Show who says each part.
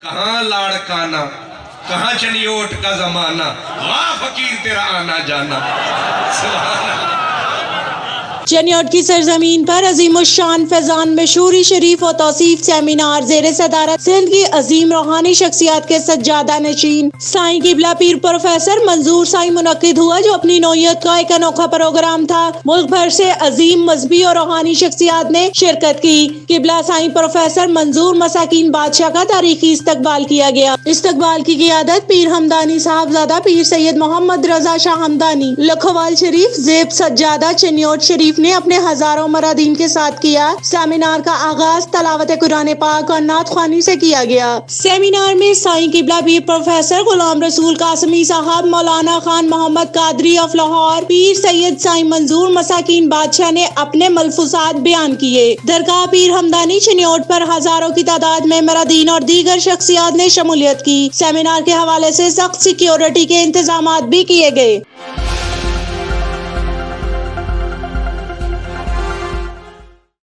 Speaker 1: کہاں لاڑکانا کہاں چنیوٹ کا زمانہ واہ فقیر تیرا آنا جانا سبحان اللہ۔
Speaker 2: چنیوٹ کی سرزمین پر عظیم الشان فیضان مشہوری شریف و توصیف سیمینار زیر صدارت سندھ کی عظیم روحانی شخصیات کے سجادہ نشین سائیں قبلہ پیر پروفیسر منظور سائیں منعقد ہوا، جو اپنی نوعیت کا ایک انوکھا پروگرام تھا۔ ملک بھر سے عظیم مذہبی اور روحانی شخصیات نے شرکت کی۔ قبلہ سائیں پروفیسر منظور مساکین بادشاہ کا تاریخی استقبال کیا گیا۔ استقبال کی قیادت پیر ہمدانی صاحبزادہ پیر سید محمد رضا شاہ ہمدانی لکھوال شریف زیب سجادہ چنیوٹ شریف نے اپنے ہزاروں مرادین کے ساتھ کیا۔ سیمینار کا آغاز تلاوت قرآن پاک اور نعت خوانی سے کیا گیا۔ سیمینار میں سائیں قبلہ پیر پروفیسر غلام رسول قاسمی صاحب، مولانا خان محمد قادری آف لاہور، پیر سید سائیں منظور مساکین بادشاہ نے اپنے ملفوظات بیان کیے۔ درگاہ پیر ہمدانی چنیوٹ پر ہزاروں کی تعداد میں مرادین اور دیگر شخصیات نے شمولیت کی۔ سیمینار کے حوالے سے سخت سیکیورٹی کے انتظامات بھی کیے گئے۔